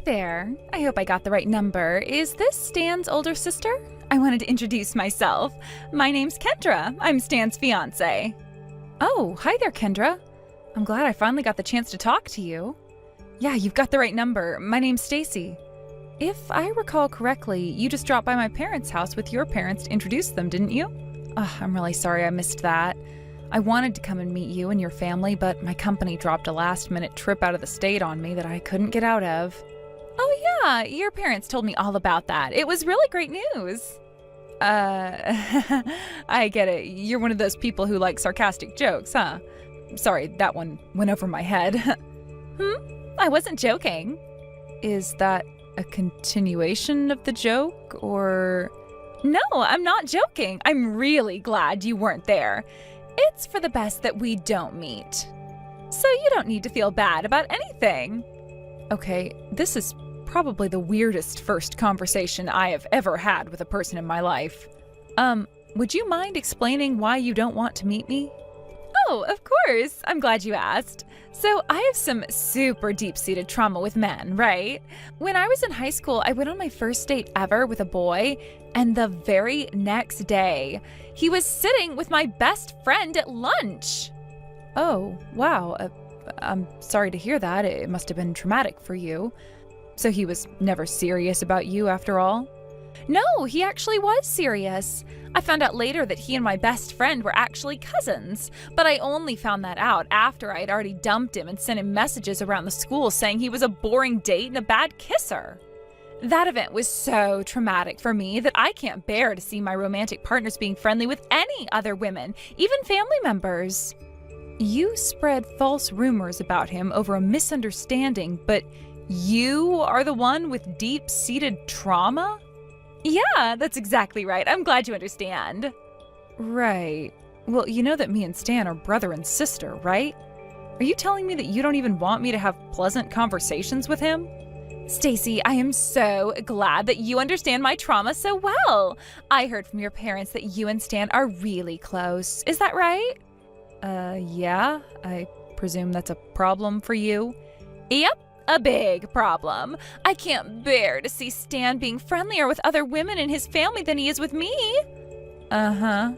there. I hope I got the right number. Is this Stan's older sister? I wanted to introduce myself. My name's Kendra. I'm Stan's fiancée. Oh, hi there, Kendra. I'm glad I finally got the chance to talk to you. Yeah, you've got the right number. My name's Stacy. If I recall correctly, you just dropped by my parents' house with your parents to introduce them, didn't you? I'm really sorry I missed that. I wanted to come and meet you and your family, but my company dropped a last-minute trip out of the state on me that I couldn't get out of. Oh yeah, your parents told me all about that. It was really great news. I get it. You're one of those people who like sarcastic jokes, huh? Sorry, that one went over my head. I wasn't joking. Is that a continuation of the joke, or... No, I'm not joking. I'm really glad you weren't there. It's for the best that we don't meet. So you don't need to feel bad about anything. Okay, this is probably the weirdest first conversation I have ever had with a person in my life. Would you mind explaining why you don't want to meet me? Oh, of course. I'm glad you asked. So I have some super deep-seated trauma with men, right? When I was in high school, I went on my first date ever with a boy, and the very next day, he was sitting with my best friend at lunch. Oh, wow. I'm sorry to hear that. It must have been traumatic for you. So he was never serious about you after all? No, he actually was serious. I found out later that he and my best friend were actually cousins, but I only found that out after I had already dumped him and sent him messages around the school saying he was a boring date and a bad kisser. That event was so traumatic for me that I can't bear to see my romantic partners being friendly with any other women, even family members. You spread false rumors about him over a misunderstanding, but you are the one with deep-seated trauma? Yeah, that's exactly right. I'm glad you understand. Right. Well, you know that me and Stan are brother and sister, right? Are you telling me that you don't even want me to have pleasant conversations with him? Stacy, I am so glad that you understand my trauma so well. I heard from your parents that you and Stan are really close. Is that right? Yeah. I presume that's a problem for you? Yep. A big problem. I can't bear to see Stan being friendlier with other women in his family than he is with me. Uh-huh.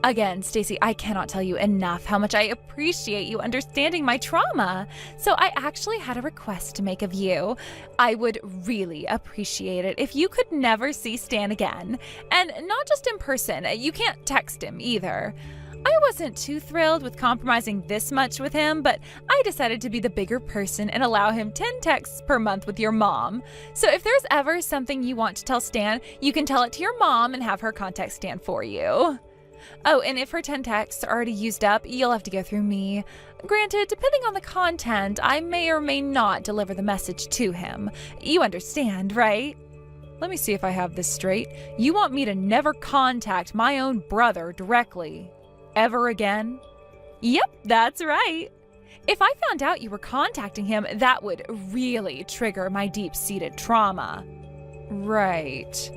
Again, Stacy, I cannot tell you enough how much I appreciate you understanding my trauma. So I actually had a request to make of you. I would really appreciate it if you could never see Stan again. And not just in person. You can't text him either. I wasn't too thrilled with compromising this much with him, but I decided to be the bigger person and allow him 10 texts per month with your mom. So if there's ever something you want to tell Stan, you can tell it to your mom and have her contact Stan for you. Oh, and if her 10 texts are already used up, you'll have to go through me. Granted, depending on the content, I may or may not deliver the message to him. You understand, right? Let me see if I have this straight. You want me to never contact my own brother directly? Ever again? Yep, that's right. If I found out you were contacting him, that would really trigger my deep-seated trauma. Right.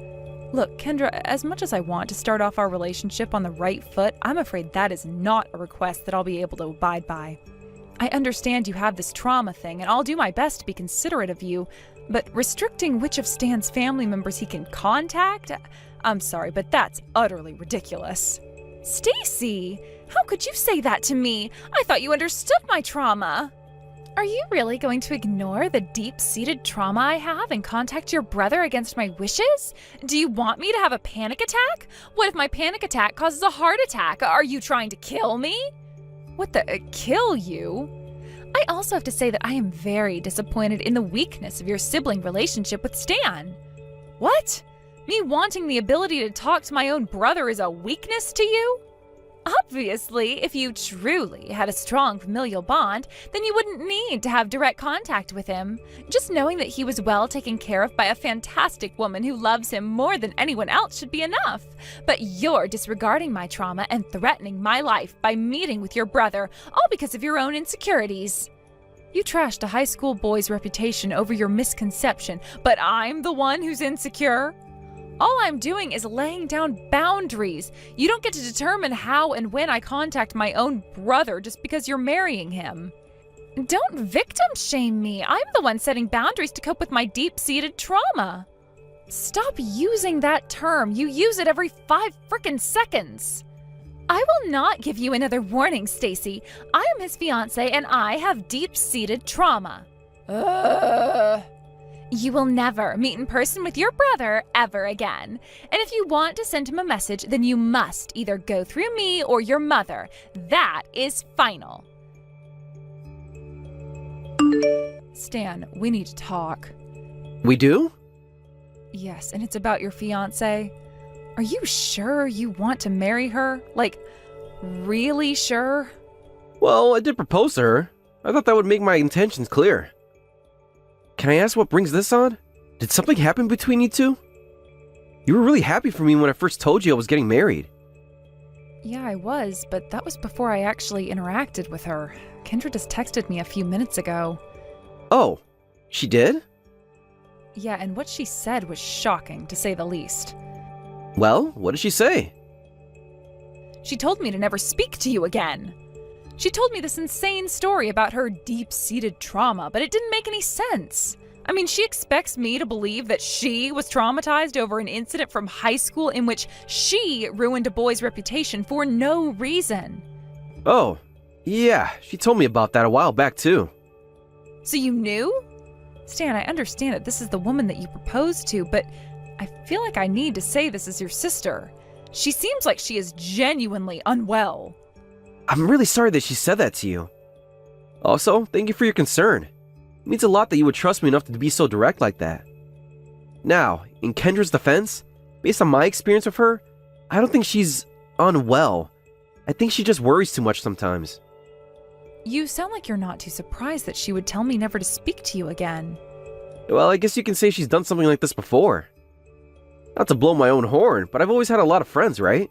Look, Kendra, as much as I want to start off our relationship on the right foot, I'm afraid that is not a request that I'll be able to abide by. I understand you have this trauma thing, and I'll do my best to be considerate of you, but restricting which of Stan's family members he can contact? I'm sorry, but that's utterly ridiculous. Stacy, how could you say that to me? I thought you understood my trauma. Are you really going to ignore the deep-seated trauma I have and contact your brother against my wishes? Do you want me to have a panic attack? What if my panic attack causes a heart attack? Are you trying to kill me? What the, kill you? I also have to say that I am very disappointed in the weakness of your sibling relationship with Stan. What? Me wanting the ability to talk to my own brother is a weakness to you? Obviously, if you truly had a strong familial bond, then you wouldn't need to have direct contact with him. Just knowing that he was well taken care of by a fantastic woman who loves him more than anyone else should be enough. But you're disregarding my trauma and threatening my life by meeting with your brother, all because of your own insecurities. You trashed a high school boy's reputation over your misconception, but I'm the one who's insecure? All I'm doing is laying down boundaries. You don't get to determine how and when I contact my own brother just because you're marrying him. Don't victim shame me. I'm the one setting boundaries to cope with my deep-seated trauma. Stop using that term. You use it every 5 frickin' seconds. I will not give you another warning, Stacy. I am his fiancée and I have deep-seated trauma. You will never meet in person with your brother ever again. And if you want to send him a message, then you must either go through me or your mother. That is final. Stan, we need to talk. We do? Yes, and it's about your fiancée. Are you sure you want to marry her? Like, really sure? Well, I did propose to her. I thought that would make my intentions clear. Can I ask what brings this on? Did something happen between you two? You were really happy for me when I first told you I was getting married. Yeah, I was, but that was before I actually interacted with her. Kendra just texted me a few minutes ago. Oh, she did? Yeah, and what she said was shocking, to say the least. Well, what did she say? She told me to never speak to you again. She told me this insane story about her deep-seated trauma, but it didn't make any sense. I mean, she expects me to believe that she was traumatized over an incident from high school in which she ruined a boy's reputation for no reason. Oh, yeah, she told me about that a while back too. So you knew? Stan, I understand that this is the woman that you proposed to, but I feel like I need to say this is your sister. She seems like she is genuinely unwell. I'm really sorry that she said that to you. Also, thank you for your concern. It means a lot that you would trust me enough to be so direct like that. Now, in Kendra's defense, based on my experience with her, I don't think she's unwell. I think she just worries too much sometimes. You sound like you're not too surprised that she would tell me never to speak to you again. Well, I guess you can say she's done something like this before. Not to blow my own horn, but I've always had a lot of friends, right?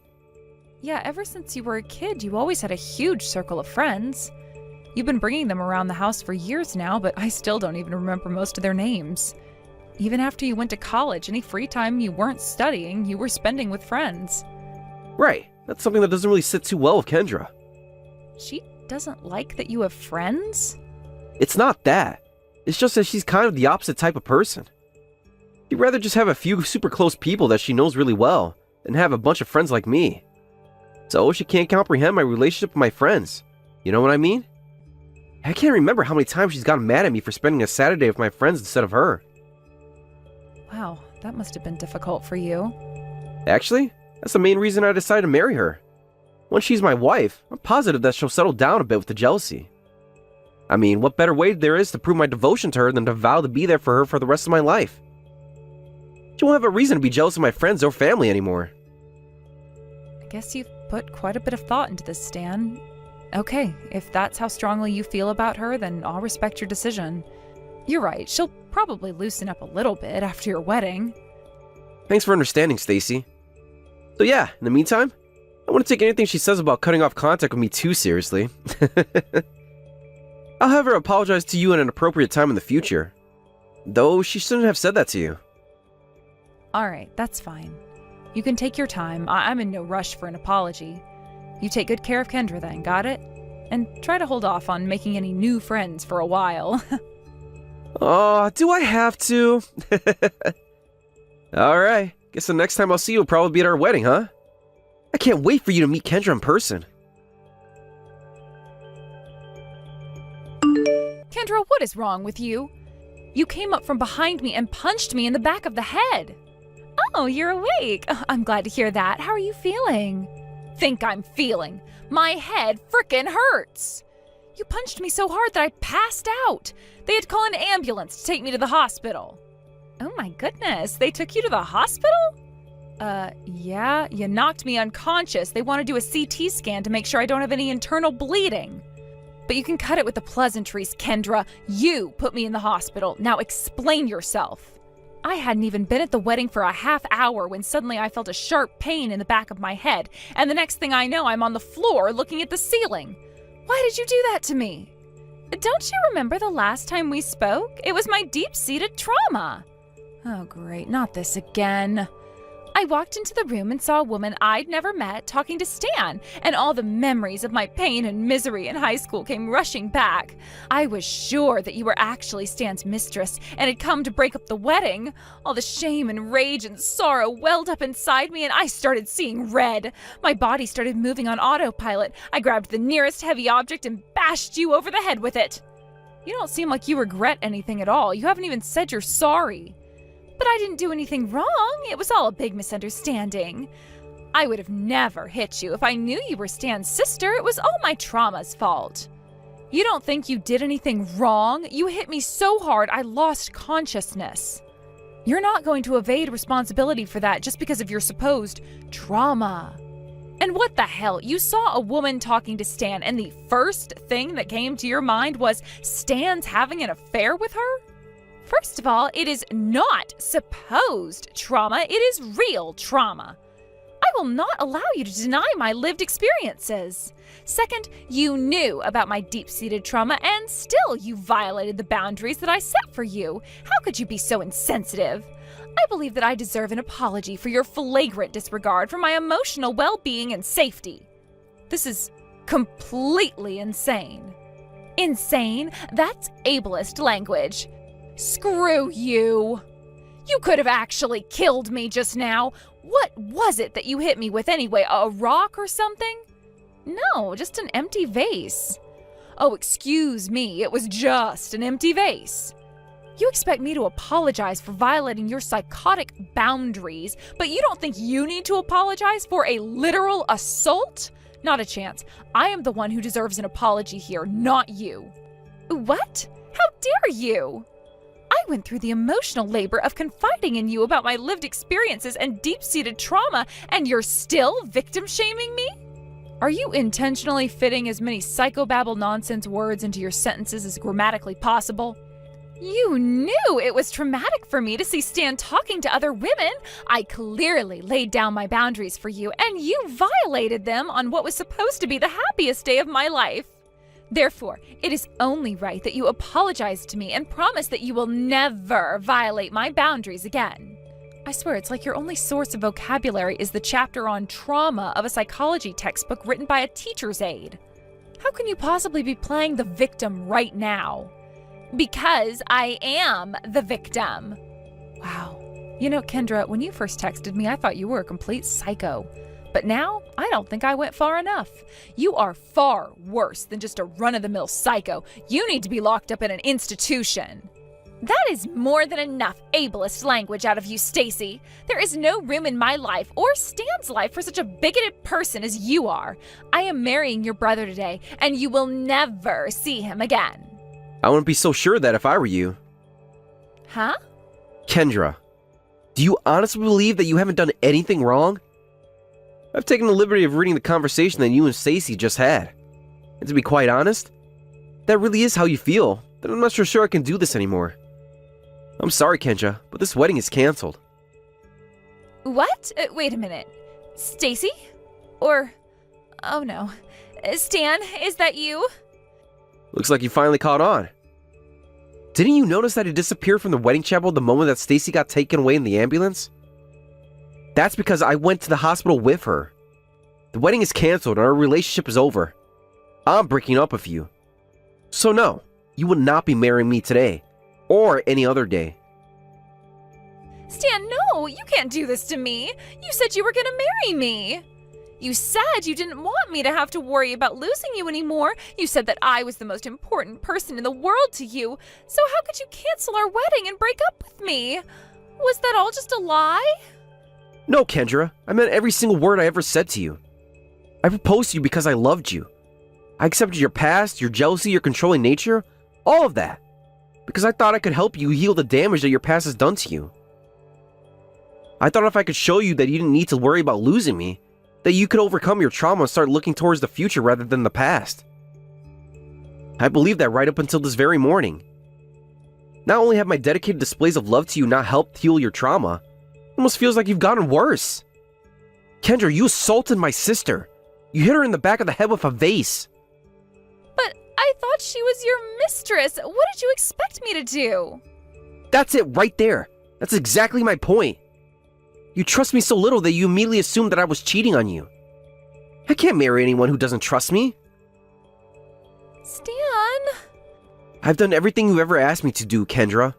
Yeah, ever since you were a kid, you always had a huge circle of friends. You've been bringing them around the house for years now, but I still don't even remember most of their names. Even after you went to college, any free time you weren't studying, you were spending with friends. Right, that's something that doesn't really sit too well with Kendra. She doesn't like that you have friends? It's not that. It's just that she's kind of the opposite type of person. She'd rather just have a few super close people that she knows really well than have a bunch of friends like me. So she can't comprehend my relationship with my friends. You know what I mean? I can't remember how many times she's gotten mad at me for spending a Saturday with my friends instead of her. Wow, that must have been difficult for you. Actually, that's the main reason I decided to marry her. Once she's my wife, I'm positive that she'll settle down a bit with the jealousy. I mean, what better way there is to prove my devotion to her than to vow to be there for her for the rest of my life? She won't have a reason to be jealous of my friends or family anymore. I guess you've put quite a bit of thought into this, Stan. Okay, if that's how strongly you feel about her, then I'll respect your decision. You're right, she'll probably loosen up a little bit after your wedding. Thanks for understanding, Stacy. So yeah, in the meantime, I wouldn't take anything she says about cutting off contact with me too seriously. I'll have her apologize to you at an appropriate time in the future. Though she shouldn't have said that to you. Alright, that's fine. You can take your time. I'm in no rush for an apology. You take good care of Kendra then, got it? And try to hold off on making any new friends for a while. Oh, do I have to? Alright, guess the next time I'll see you will probably be at our wedding, huh? I can't wait for you to meet Kendra in person. Kendra, what is wrong with you? You came up from behind me and punched me in the back of the head. Oh, you're awake. I'm glad to hear that. How are you feeling? Think I'm feeling? My head frickin' hurts. You punched me so hard that I passed out. They had to call an ambulance to take me to the hospital. Oh my goodness, they took you to the hospital? Yeah, you knocked me unconscious. They want to do a CT scan to make sure I don't have any internal bleeding. But you can cut it with the pleasantries, Kendra. You put me in the hospital. Now explain yourself. I hadn't even been at the wedding for a half hour when suddenly I felt a sharp pain in the back of my head, and the next thing I know, I'm on the floor looking at the ceiling. Why did you do that to me? Don't you remember the last time we spoke? It was my deep-seated trauma. Oh, great, not this again. I walked into the room and saw a woman I'd never met talking to Stan, and all the memories of my pain and misery in high school came rushing back. I was sure that you were actually Stan's mistress and had come to break up the wedding. All the shame and rage and sorrow welled up inside me, and I started seeing red. My body started moving on autopilot. I grabbed the nearest heavy object and bashed you over the head with it. You don't seem like you regret anything at all. You haven't even said you're sorry. But I didn't do anything wrong. It was all a big misunderstanding. I would have never hit you if I knew you were Stan's sister. It was all my trauma's fault. You don't think you did anything wrong? You hit me so hard I lost consciousness. You're not going to evade responsibility for that just because of your supposed trauma. And what the hell? You saw a woman talking to Stan, and the first thing that came to your mind was Stan's having an affair with her? First of all, it is not supposed trauma. It is real trauma. I will not allow you to deny my lived experiences. Second, you knew about my deep-seated trauma, and still you violated the boundaries that I set for you. How could you be so insensitive? I believe that I deserve an apology for your flagrant disregard for my emotional well-being and safety. This is completely insane. Insane? That's ableist language. Screw you. You could have actually killed me just now. What was it that you hit me with anyway? A rock or something? No, just an empty vase. Oh, excuse me, it was just an empty vase. You expect me to apologize for violating your psychotic boundaries, but you don't think you need to apologize for a literal assault? Not a chance. I am the one who deserves an apology here, not you. What? How dare you? I went through the emotional labor of confiding in you about my lived experiences and deep-seated trauma, and you're still victim-shaming me? Are you intentionally fitting as many psychobabble nonsense words into your sentences as grammatically possible? You knew it was traumatic for me to see Stan talking to other women. I clearly laid down my boundaries for you, and you violated them on what was supposed to be the happiest day of my life. Therefore, it is only right that you apologize to me and promise that you will never violate my boundaries again. I swear, it's like your only source of vocabulary is the chapter on trauma of a psychology textbook written by a teacher's aide. How can you possibly be playing the victim right now? Because I am the victim. Wow. You know, Kendra, when you first texted me, I thought you were a complete psycho. But now, I don't think I went far enough. You are far worse than just a run-of-the-mill psycho. You need to be locked up in an institution. That is more than enough ableist language out of you, Stacy. There is no room in my life or Stan's life for such a bigoted person as you are. I am marrying your brother today, and you will never see him again. I wouldn't be so sure of that if I were you. Huh? Kendra, do you honestly believe that you haven't done anything wrong? I've taken the liberty of reading the conversation that you and Stacy just had. And to be quite honest, that really is how you feel, then I'm not sure I can do this anymore. I'm sorry, Kendra, but this wedding is canceled. What? Wait a minute. Stacy? Or... oh no. Stan, is that you? Looks like you finally caught on. Didn't you notice that he disappeared from the wedding chapel the moment that Stacy got taken away in the ambulance? That's because I went to the hospital with her. The wedding is canceled and our relationship is over. I'm breaking up with you. So no, you will not be marrying me today, or any other day. Stan, no, you can't do this to me. You said you were gonna marry me. You said you didn't want me to have to worry about losing you anymore. You said that I was the most important person in the world to you. So how could you cancel our wedding and break up with me? Was that all just a lie? No, Kendra, I meant every single word I ever said to you. I proposed to you because I loved you. I accepted your past, your jealousy, your controlling nature, all of that. Because I thought I could help you heal the damage that your past has done to you. I thought if I could show you that you didn't need to worry about losing me, that you could overcome your trauma and start looking towards the future rather than the past. I believed that right up until this very morning. Not only have my dedicated displays of love to you not helped heal your trauma, it almost feels like you've gotten worse. Kendra, you assaulted my sister. You hit her in the back of the head with a vase. But I thought she was your mistress. What did you expect me to do? That's it right there. That's exactly my point. You trust me so little that you immediately assumed that I was cheating on you. I can't marry anyone who doesn't trust me. Stan! I've done everything you ever asked me to do, Kendra.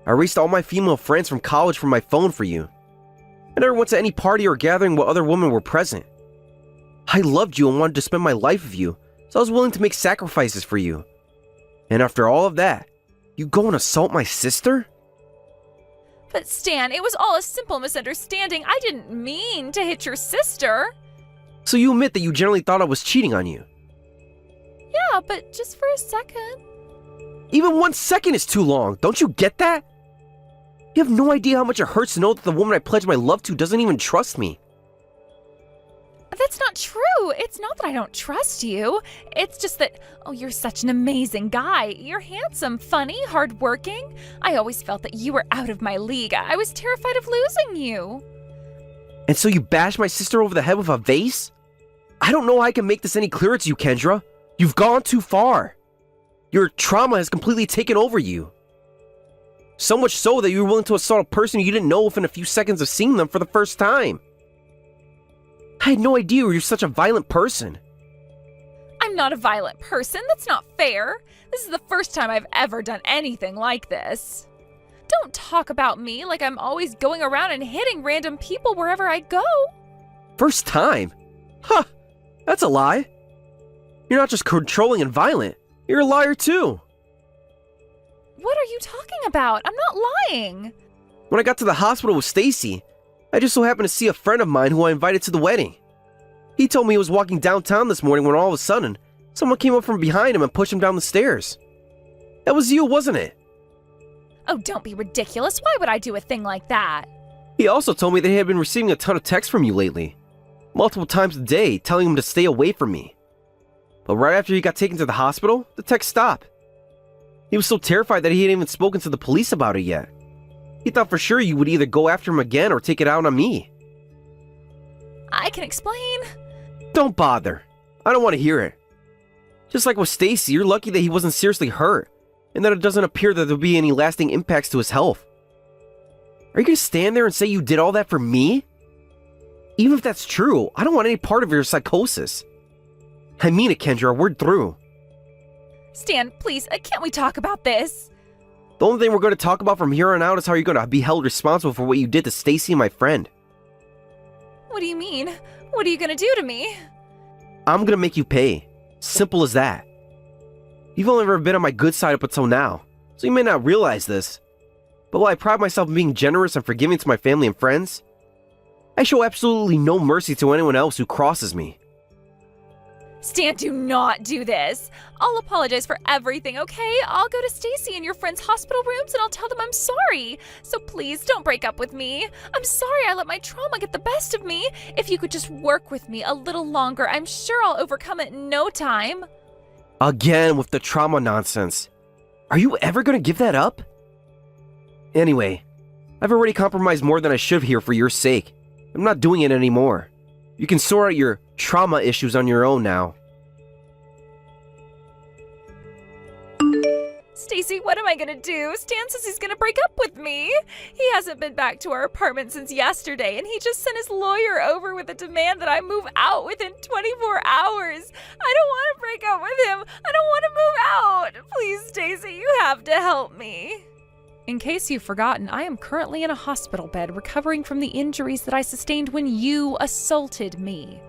I erased all my female friends from college from my phone for you. I never went to any party or gathering where other women were present. I loved you and wanted to spend my life with you, so I was willing to make sacrifices for you. And after all of that, you go and assault my sister? But Stan, it was all a simple misunderstanding. I didn't mean to hit your sister. So you admit that you generally thought I was cheating on you? Yeah, but just for a second. Even 1 second is too long, don't you get that? You have no idea how much it hurts to know that the woman I pledged my love to doesn't even trust me. That's not true. It's not that I don't trust you. It's just that, oh, you're such an amazing guy. You're handsome, funny, hardworking. I always felt that you were out of my league. I was terrified of losing you. And so you bashed my sister over the head with a vase? I don't know how I can make this any clearer to you, Kendra. You've gone too far. Your trauma has completely taken over you. So much so that you were willing to assault a person you didn't know within a few seconds of seeing them for the first time. I had no idea you're such a violent person. I'm not a violent person. That's not fair. This is the first time I've ever done anything like this. Don't talk about me like I'm always going around and hitting random people wherever I go. First time? Huh, that's a lie. You're not just controlling and violent. You're a liar too. What are you talking about? I'm not lying. When I got to the hospital with Stacy, I just so happened to see a friend of mine who I invited to the wedding. He told me he was walking downtown this morning when all of a sudden, someone came up from behind him and pushed him down the stairs. That was you, wasn't it? Oh, don't be ridiculous. Why would I do a thing like that? He also told me that he had been receiving a ton of texts from you lately. Multiple times a day, telling him to stay away from me. But right after he got taken to the hospital, the text stopped. He was so terrified that he hadn't even spoken to the police about it yet. He thought for sure you would either go after him again or take it out on me. I can explain. Don't bother. I don't want to hear it. Just like with Stacy, you're lucky that he wasn't seriously hurt, and that it doesn't appear that there'll be any lasting impacts to his health. Are you going to stand there and say you did all that for me? Even if that's true, I don't want any part of your psychosis. I mean it, Kendra, we're through. Stan, please, can't we talk about this? The only thing we're going to talk about from here on out is how you're going to be held responsible for what you did to Stacy and my friend. What do you mean? What are you going to do to me? I'm going to make you pay. Simple as that. You've only ever been on my good side up until now, so you may not realize this. But while I pride myself in being generous and forgiving to my family and friends, I show absolutely no mercy to anyone else who crosses me. Stan, do not do this. I'll apologize for everything, okay? I'll go to Stacy and your friend's hospital rooms and I'll tell them I'm sorry. So please don't break up with me. I'm sorry I let my trauma get the best of me. If you could just work with me a little longer, I'm sure I'll overcome it in no time. Again with the trauma nonsense. Are you ever going to give that up? Anyway, I've already compromised more than I should here for your sake. I'm not doing it anymore. You can sort out your trauma issues on your own now. Stacy, what am I gonna do? Stan says he's gonna break up with me. He hasn't been back to our apartment since yesterday, and he just sent his lawyer over with a demand that I move out within 24 hours. I don't want to break up with him. I don't want to move out. Please, Stacy, you have to help me. In case you've forgotten, I am currently in a hospital bed recovering from the injuries that I sustained when you assaulted me.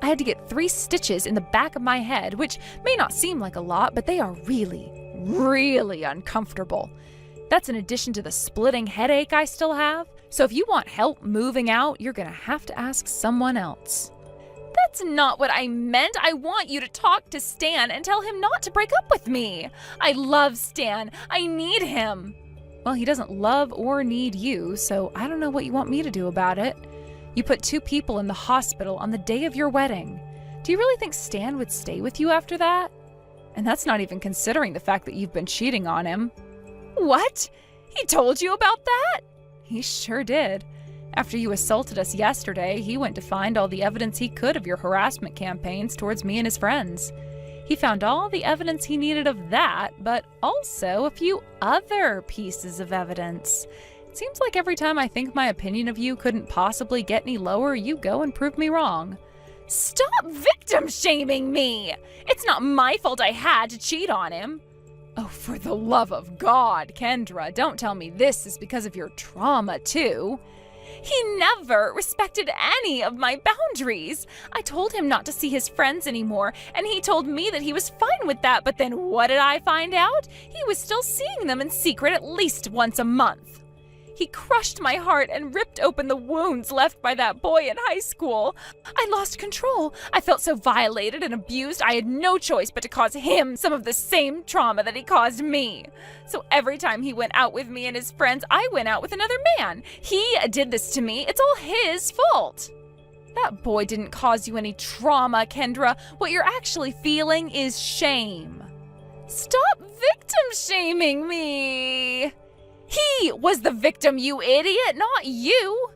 I had to get 3 stitches in the back of my head, which may not seem like a lot, but they are really uncomfortable. That's in addition to the splitting headache I still have. So if you want help moving out, you're gonna have to ask someone else. That's not what I meant. I want you to talk to Stan and tell him not to break up with me. I love Stan. I need him. Well, he doesn't love or need you, so I don't know what you want me to do about it. You put 2 people in the hospital on the day of your wedding. Do you really think Stan would stay with you after that? And that's not even considering the fact that you've been cheating on him. What? He told you about that? He sure did. After you assaulted us yesterday, he went to find all the evidence he could of your harassment campaigns towards me and his friends. He found all the evidence he needed of that, but also a few other pieces of evidence. Seems like every time I think my opinion of you couldn't possibly get any lower, you go and prove me wrong. Stop victim shaming me! It's not my fault I had to cheat on him. Oh, for the love of God, Kendra, don't tell me this is because of your trauma, too. He never respected any of my boundaries. I told him not to see his friends anymore, and he told me that he was fine with that, but then what did I find out? He was still seeing them in secret at least once a month. He crushed my heart and ripped open the wounds left by that boy in high school. I lost control. I felt so violated and abused, I had no choice but to cause him some of the same trauma that he caused me. So every time he went out with me and his friends, I went out with another man. He did this to me. It's all his fault. That boy didn't cause you any trauma, Kendra. What you're actually feeling is shame. Stop victim shaming me. He was the victim, you idiot, not you.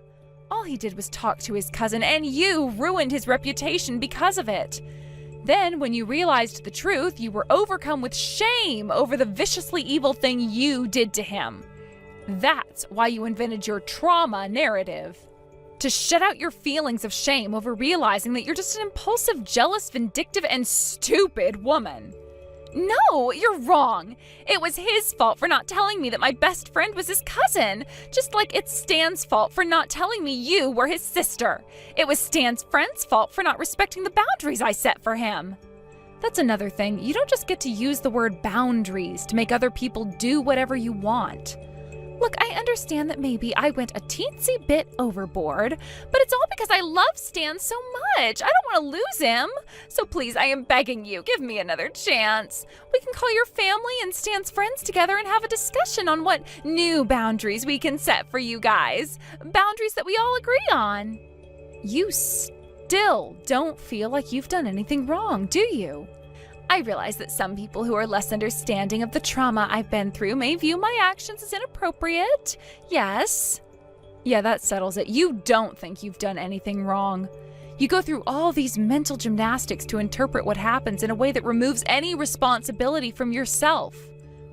All he did was talk to his cousin, and you ruined his reputation because of it. Then, when you realized the truth, you were overcome with shame over the viciously evil thing you did to him. That's why you invented your trauma narrative. To shut out your feelings of shame over realizing that you're just an impulsive, jealous, vindictive, and stupid woman. No, you're wrong. It was his fault for not telling me that my best friend was his cousin, just like it's Stan's fault for not telling me you were his sister. It was Stan's friend's fault for not respecting the boundaries I set for him. That's another thing. You don't just get to use the word boundaries to make other people do whatever you want. Look, I understand that maybe I went a teensy bit overboard, but it's all because I love Stan so much. I don't want to lose him. So please, I am begging you, give me another chance. We can call your family and Stan's friends together and have a discussion on what new boundaries we can set for you guys. Boundaries that we all agree on. You still don't feel like you've done anything wrong, do you? I realize that some people who are less understanding of the trauma I've been through may view my actions as inappropriate. Yes. Yeah, that settles it. You don't think you've done anything wrong. You go through all these mental gymnastics to interpret what happens in a way that removes any responsibility from yourself.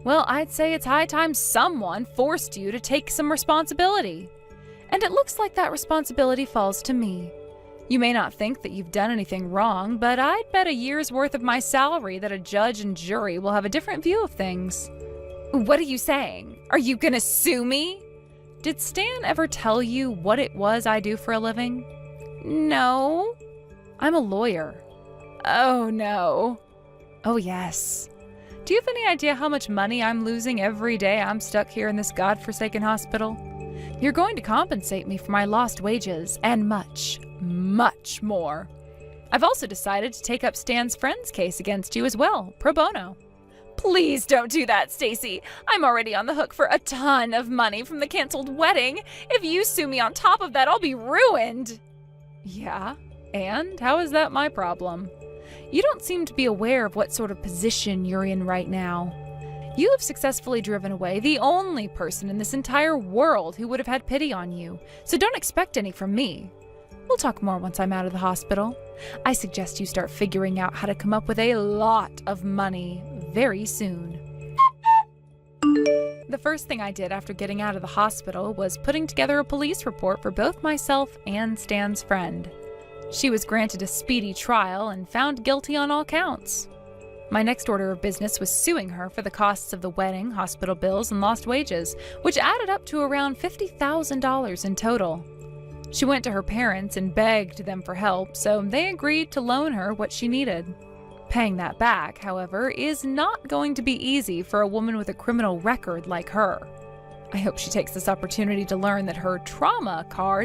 Well, I'd say it's high time someone forced you to take some responsibility. And it looks like that responsibility falls to me. You may not think that you've done anything wrong, but I'd bet a year's worth of my salary that a judge and jury will have a different view of things. What are you saying? Are you gonna sue me? Did Stan ever tell you what it was I do for a living? No. I'm a lawyer. Oh, no. Oh, yes. Do you have any idea how much money I'm losing every day I'm stuck here in this godforsaken hospital? You're going to compensate me for my lost wages and much more. I've also decided to take up Stan's friend's case against you as well, pro bono. Please don't do that, Stacy. I'm already on the hook for a ton of money from the canceled wedding. If you sue me on top of that, I'll be ruined. Yeah? And how is that my problem? You don't seem to be aware of what sort of position you're in right now. You have successfully driven away the only person in this entire world who would have had pity on you, so don't expect any from me. We'll talk more once I'm out of the hospital. I suggest you start figuring out how to come up with a lot of money very soon. The first thing I did after getting out of the hospital was putting together a police report for both myself and Stan's friend. She was granted a speedy trial and found guilty on all counts. My next order of business was suing her for the costs of the wedding, hospital bills, and lost wages, which added up to around $50,000 in total. She went to her parents and begged them for help, so they agreed to loan her what she needed. Paying that back, however, is not going to be easy for a woman with a criminal record like her. I hope she takes this opportunity to learn that her trauma card